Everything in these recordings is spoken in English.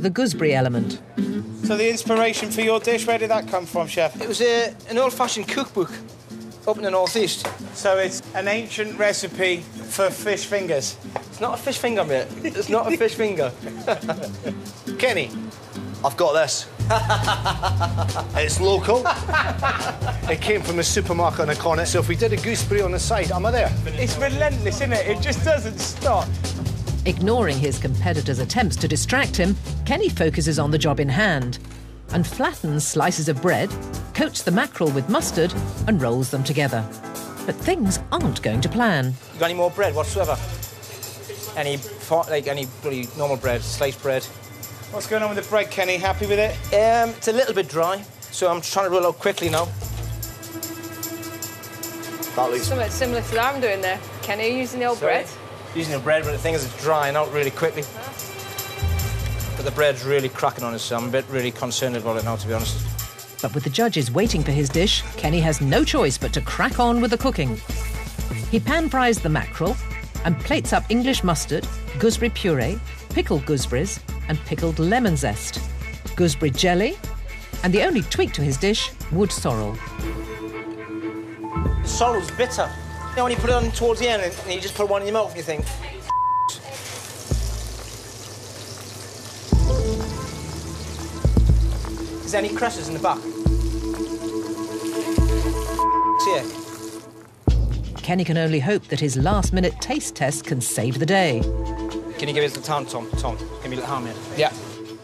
the gooseberry element. So the inspiration for your dish, where did that come from, Chef? It was an old-fashioned cookbook up in the northeast. So it's an ancient recipe for fish fingers. It's not a fish finger, mate. It's not a fish finger. Kenny. I've got this. It's local. It came from a supermarket on the corner, so if we did a gooseberry on the side, am I there? It's relentless, isn't it? It just doesn't stop. Ignoring his competitor's attempts to distract him, Kenny focuses on the job in hand and flattens slices of bread, coats the mackerel with mustard and rolls them together. But things aren't going to plan. You got any more bread whatsoever? Any bloody normal bread, sliced bread? What's going on with the bread, Kenny? Happy with it? It's a little bit dry, so I'm trying to roll out quickly now. That looks... Something similar to that I'm doing there. Kenny, are you using the old bread? Using the bread, but the thing is it's drying out really quickly. But the bread's really cracking on us, so I'm really concerned about it now, to be honest. But with the judges waiting for his dish, Kenny has no choice but to crack on with the cooking. He pan-fries the mackerel and plates up English mustard, gooseberry puree, pickled gooseberries and pickled lemon zest, gooseberry jelly, and the only tweak to his dish, wood sorrel. The sorrel's bitter. You know, when you put it on towards the end and you just put one in your mouth and you think... Is there any cresses in the back? Here. Kenny can only hope that his last-minute taste test can save the day. Can you give us the time, Tom? Tom, give me a little hand here. Yeah.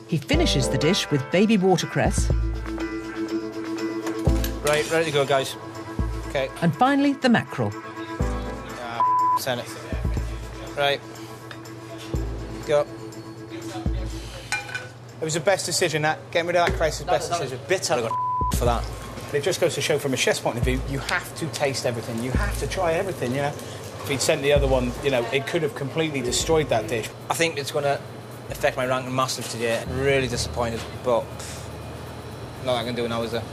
He finishes the dish with baby watercress. Right, ready to go, guys. OK. And finally, the mackerel. Send it. Right. Go. It was the best decision, that. Getting rid of that cress is the best decision. Bitter. I got for that. But it just goes to show, from a chef's point of view, you have to taste everything. You have to try everything, you know? If he'd sent the other one, you know, it could have completely destroyed that dish. I think it's going to affect my ranking massive today. I'm really disappointed, but nothing I can do now, is there?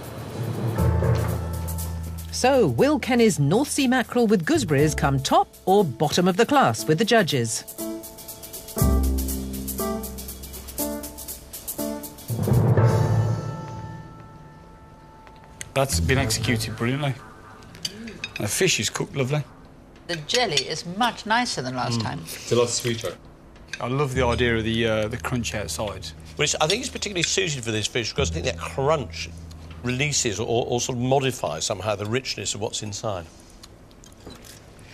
So, will Kenny's North Sea mackerel with gooseberries come top or bottom of the class with the judges? That's been executed brilliantly. And the fish is cooked lovely. The jelly is much nicer than last time. It's a lot sweeter. I love the idea of the crunch outside. Well, I think it's particularly suited for this fish because I think that crunch releases or sort of modifies somehow the richness of what's inside. Do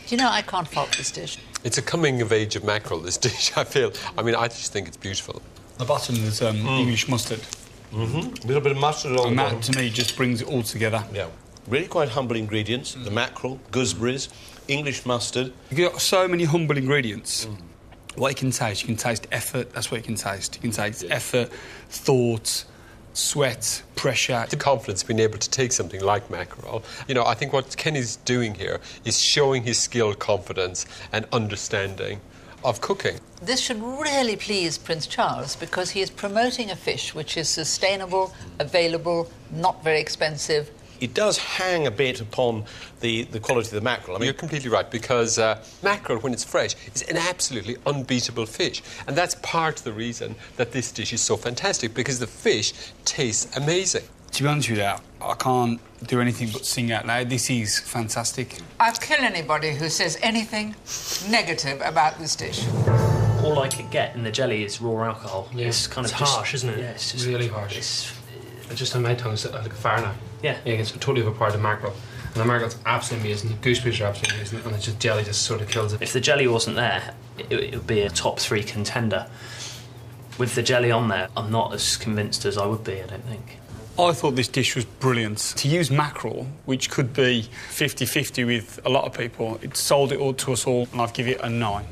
you know, I can't fault this dish. It's a coming of age of mackerel, this dish, I feel. I mean, I just think it's beautiful. The bottom is English mustard. A little bit of mustard on And the that, bottom. to me, just brings it all together. Yeah. Really quite humble ingredients. The mackerel, gooseberries, English mustard. You've got so many humble ingredients. What you can taste effort, that's what you can taste. You can taste effort, thought, sweat, pressure. The confidence being able to take something like mackerel. You know, I think what Kenny's doing here is showing his skill, confidence and understanding of cooking. This should really please Prince Charles because he is promoting a fish which is sustainable, available, not very expensive. It does hang a bit upon the quality of the mackerel. I mean, You're completely right, because mackerel, when it's fresh, is an absolutely unbeatable fish. And that's part of the reason that this dish is so fantastic, because the fish tastes amazing. To be honest with you, I can't do anything but sing out loud. This is fantastic. I'll kill anybody who says anything negative about this dish. All I could get in the jelly is raw alcohol. Yeah. It's kind of harsh, isn't it? Yeah, it's just really harsh. It's just on my tongue, it's like a fire now. Yeah. It's totally overpowered the mackerel. And the mackerel's absolutely amazing. The gooseberries are absolutely amazing. And it's just jelly just sort of kills it. If the jelly wasn't there, it would be a top 3 contender. With the jelly on there, I'm not as convinced as I would be, I don't think. I thought this dish was brilliant. To use mackerel, which could be 50-50 with a lot of people, it sold it all to us all, and I'd give it a 9.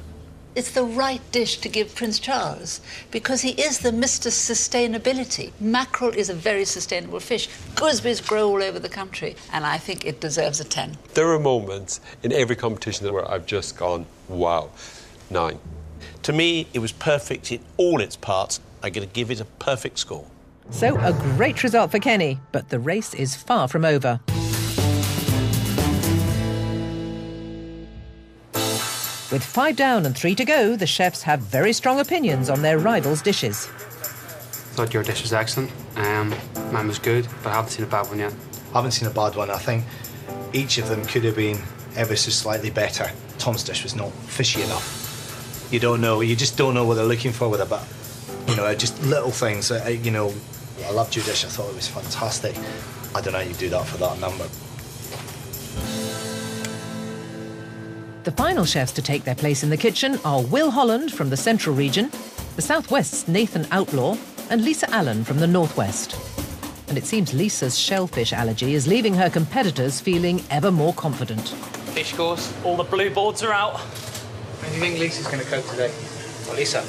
It's the right dish to give Prince Charles because he is the Mr. Sustainability. Mackerel is a very sustainable fish. Gooseberries grow all over the country, and I think it deserves a 10. There are moments in every competition where I've just gone, wow, 9. to me, it was perfect in all its parts. I'm going to give it a perfect score. So a great result for Kenny, but the race is far from over. With 5 down and 3 to go, the chefs have very strong opinions on their rivals' dishes. Thought your dish was excellent. Mine was good, but I haven't seen a bad one yet. I haven't seen a bad one. I think each of them could have been ever so slightly better. Tom's dish was not fishy enough. You don't know. You just don't know what they're looking for with it. But you know, just little things. You know, I loved your dish. I thought it was fantastic. I don't know how you do that for that number. The final chefs to take their place in the kitchen are Will Holland from the Central region, the Southwest's Nathan Outlaw, and Lisa Allen from the Northwest. And it seems Lisa's shellfish allergy is leaving her competitors feeling ever more confident. Fish course, all the blue boards are out. How do you think Lisa's going to cope today? Well, Lisa,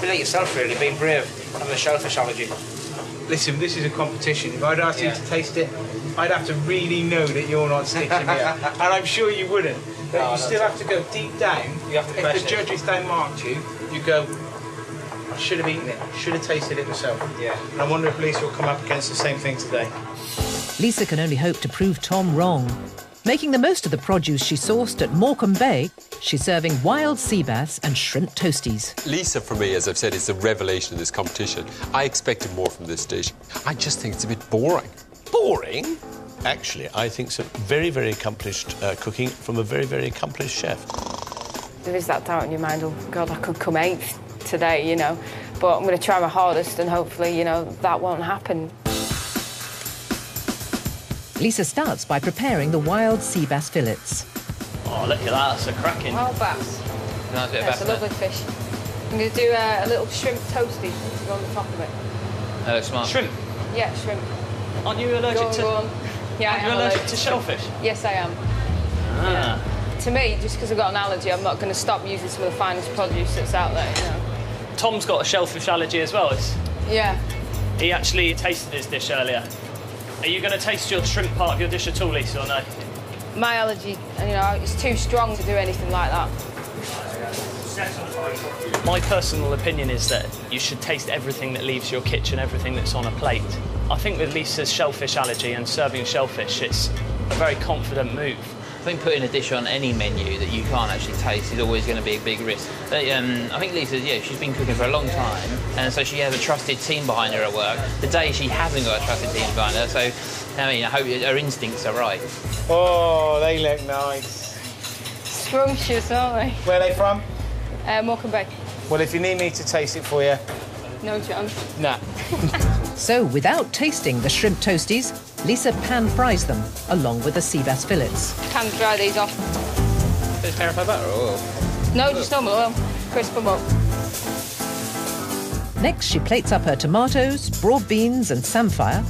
be like yourself, really, being brave, having a shellfish allergy. Listen, this is a competition. If I'd asked you to taste it, I'd have to really know that you're not stitching me up. And I'm sure you wouldn't. But No, you still have to go deep down. You have to if question the judges don't mark you, you go, I should have eaten it. I should have tasted it myself. Yeah. And I wonder if Lisa will come up against the same thing today. Lisa can only hope to prove Tom wrong. Making the most of the produce she sourced at Morecambe Bay, she's serving wild sea bass and shrimp toasties. Lisa, for me, as I've said, is the revelation of this competition. I expected more from this dish. I just think it's a bit boring. Boring? Actually, I think it's a very, very accomplished cooking from a very, very accomplished chef. There is that doubt in your mind, oh, God, I could come 8th today, you know. But I'm going to try my hardest and hopefully, you know, that won't happen. Lisa starts by preparing the wild sea bass fillets. Oh, look at that, that's a cracking. Wild bass. Nice bit of That's bass a lovely fish. I'm going to do a little shrimp toasty on the top of it. That looks smart. Shrimp? Yeah, shrimp. Aren't you allergic to... Go on. Yeah, Aren't you allergic to shellfish? Yes, I am. Ah. Yeah. To me, just because I've got an allergy, I'm not going to stop using some of the finest produce that's out there, you know. Tom's got a shellfish allergy as well. Yeah. He actually tasted his dish earlier. Are you going to taste your shrimp part of your dish at all, Lisa, or no? My allergy, you know, it's too strong to do anything like that. My personal opinion is that you should taste everything that leaves your kitchen, everything that's on a plate. I think with Lisa's shellfish allergy and serving shellfish, it's a very confident move. I think putting a dish on any menu that you can't actually taste is always going to be a big risk. But, I think Lisa, yeah, she's been cooking for a long time, and so she has a trusted team behind her at work. Today she hasn't got a trusted team behind her, so I mean, I hope her instincts are right. Oh, they look nice. Scrumptious, aren't they? Where are they from? Morecambe Bay. Well, if you need me to taste it for you... No chance. Nah. So, without tasting the shrimp toasties, Lisa pan-fries them, along with the sea bass fillets. Can dry these off. Is it clarified butter or oil? No, just normal oil. Crisp them up. Next, she plates up her tomatoes, broad beans and samphire,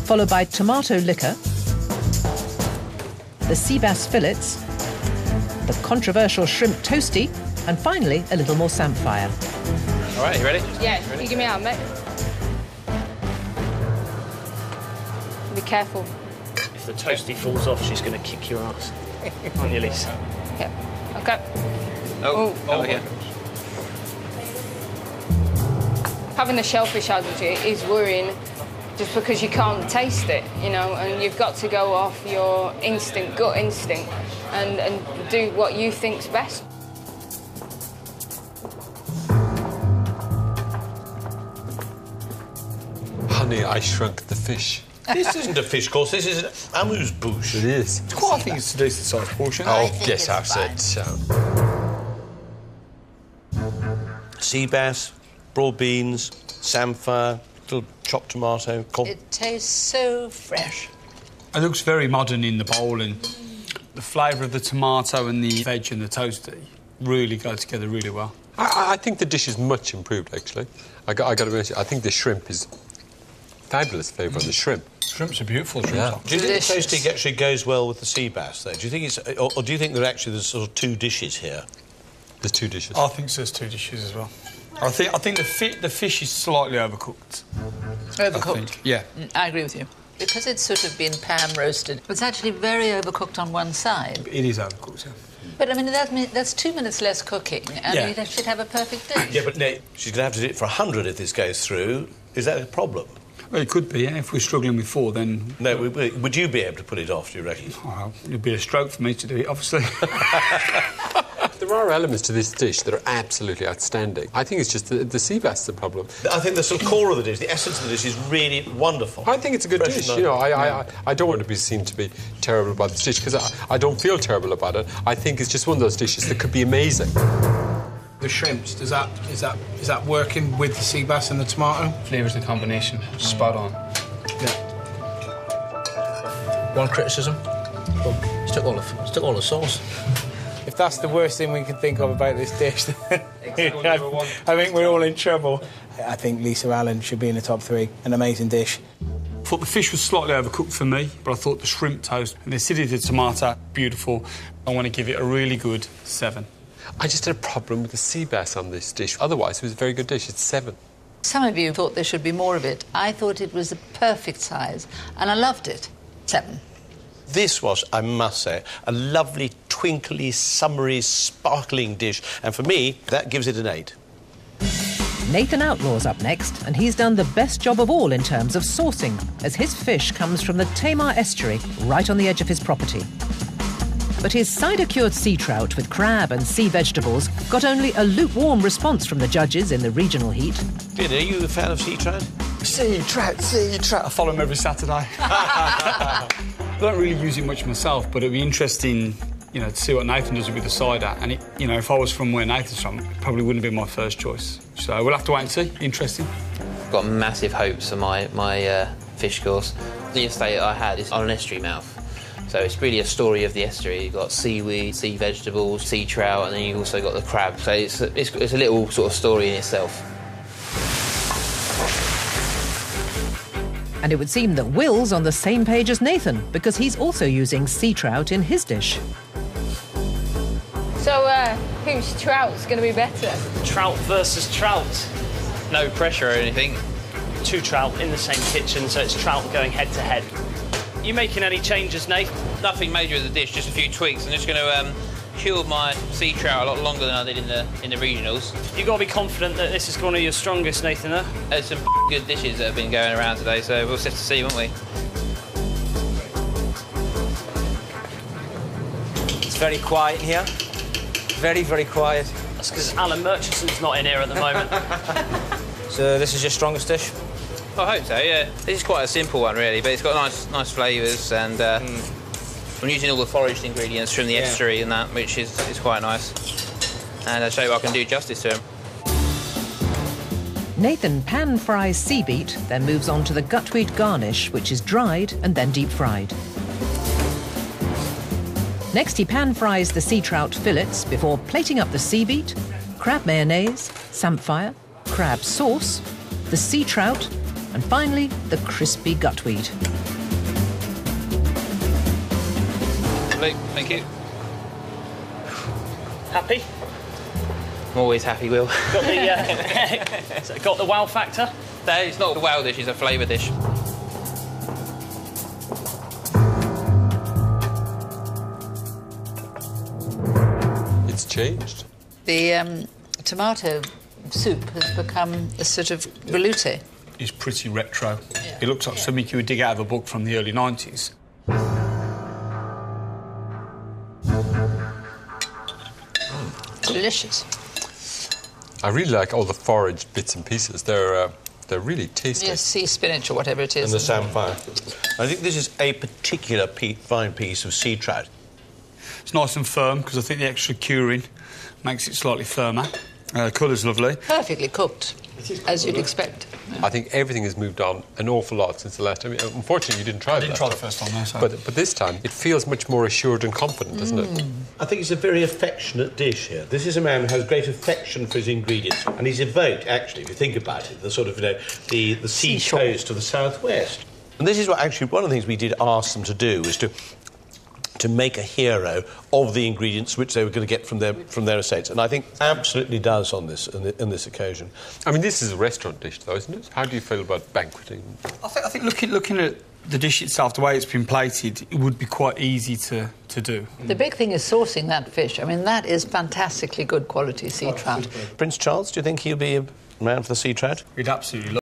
followed by tomato liquor, the sea bass fillets, the controversial shrimp toasty, and finally, a little more samphire. All right, you ready? Yeah, you give me a hand, mate. Be careful. If the toasty falls off, she's going to kick your ass. Aren't you, Lisa? Yeah. Okay. Oh, over here. Having a shellfish allergy is worrying just because you can't taste it, you know, and you've got to go off your instinct, gut instinct, and do what you think's best. Honey, I shrunk the fish. This isn't a fish course, this is an amuse-bouche. It is. I think it's a decent sized portion. Oh, yes, I've said so. Sea bass, broad beans, samphire, little chopped tomato. It tastes so fresh. It looks very modern in the bowl, and the flavour of the tomato and the veg and the toasty really go together really well. I think the dish is much improved, actually. I got to be honest, I think the shrimp is fabulous flavour on the shrimp. Shrimps are beautiful. Yeah. Do you think the toasty actually goes well with the sea bass, though? Do you think it's, or do you think there's sort of two dishes here? There's two dishes. I think there's two dishes as well. I think the fish is slightly overcooked. Overcooked? Yeah. I agree with you. Because it's sort of been pan-roasted, it's actually very overcooked on one side. It is overcooked, yeah. But, I mean, that's 2 minutes less cooking, and Yeah. we should have a perfect dish. Yeah, but Nate, she's going to have to do it for 100 if this goes through. Is that a problem? Well, it could be, yeah. If we're struggling with 4, then... No, would you be able to pull it off, do you reckon? Well, it'd be a stroke for me to do it, obviously. There are elements to this dish that are absolutely outstanding. I think it's just the sea bass the problem. I think the sort of core of the dish, the essence of the dish, is really wonderful. I think it's a good dish. You know, I don't want to be seen to be terrible about this dish because I don't feel terrible about it. I think it's just one of those dishes that could be amazing. The shrimps, is that working with the sea bass and the tomato? Flavours and combination, spot on. Yeah. One criticism. It's took all the sauce. If that's the worst thing we can think of about this dish, then I think we're all in trouble. I think Lisa Allen should be in the top 3. An amazing dish. I thought the fish was slightly overcooked for me, but I thought the shrimp toast and the acidity of the tomato, beautiful. I want to give it a really good 7. I just had a problem with the sea bass on this dish. Otherwise, it was a very good dish. It's 7. Some of you thought there should be more of it. I thought it was the perfect size, and I loved it. 7. This was, I must say, a lovely, twinkly, summery, sparkling dish. And for me, that gives it an 8. Nathan Outlaw's up next, and he's done the best job of all in terms of sourcing, as his fish comes from the Tamar estuary, right on the edge of his property. But his cider-cured sea trout with crab and sea vegetables got only a lukewarm response from the judges in the regional heat. Peter, are you a fan of sea trout? Sea trout. I follow him every Saturday. I don't really use it much myself, but it'd be interesting, you know, to see what Nathan does with the cider. And, you know, if I was from where Nathan's from, it probably wouldn't be my first choice. So we'll have to wait and see. Interesting. Got massive hopes for my fish course. The estate I had is on an estuary mouth. So it's really a story of the estuary. You've got seaweed, sea vegetables, sea trout, and then you've also got the crab. So it's a little sort of story in itself. And it would seem that Will's on the same page as Nathan, because he's also using sea trout in his dish. So, whose trout's going to be better? Trout versus trout. No pressure or anything. 2 trout in the same kitchen, so it's trout going head to head. You making any changes, Nate? Nothing major with the dish, just a few tweaks. I'm just going to cure my sea trout a lot longer than I did in the regionals. You've got to be confident that this is one of your strongest, Nathan, though. There's some good dishes that have been going around today, so we'll just have to see, won't we? It's very quiet here. Very, very quiet. That's because Alan Murchison's not in here at the moment. So this is your strongest dish? I hope so, yeah. This is quite a simple one, really, but it's got nice flavours, and I'm using all the foraged ingredients from the estuary and that, which is quite nice. And I'll show you what I can do justice to them. Nathan pan-fries sea beet, then moves on to the gutweed garnish, which is dried and then deep-fried. Next, he pan-fries the sea trout fillets before plating up the sea beet, crab mayonnaise, samphire, crab sauce, the sea trout, and finally, the crispy gutweed. Lovely, thank you. Happy? I'm always happy, Will. Got the, got the wow factor? No, it's not a wow dish, it's a flavour dish. It's changed. The tomato soup has become a sort of velouté. It's pretty retro. Yeah. It looks like something you would dig out of a book from the early 90s. Delicious. I really like all the foraged bits and pieces. They're really tasty. Yes, sea spinach or whatever it is. And the samphire. I think this is a particular fine piece of sea trout. It's nice and firm, because I think the extra curing makes it slightly firmer. Colour's lovely. Perfectly cooked, as you'd expect. I think everything has moved on an awful lot since the last time. Unfortunately, you didn't try that. I didn't try the first time, no, so. But this time, it feels much more assured and confident, doesn't it? I think it's a very affectionate dish here. This is a man who has great affection for his ingredients, and he's evoked, actually, if you think about it, the sort of, the sea coast of the southwest. And this is what, actually, one of the things we did ask them to do was to make a hero of the ingredients which they were going to get from their estates, and I think absolutely does on this in this occasion. I mean, this is a restaurant dish, though, isn't it? How do you feel about banqueting? I think looking at the dish itself, the way it's been plated, it would be quite easy to do. The big thing is sourcing that fish. I mean, that is fantastically good quality sea trout. Prince Charles, do you think he'll be a man for the sea trout? We'd absolutely love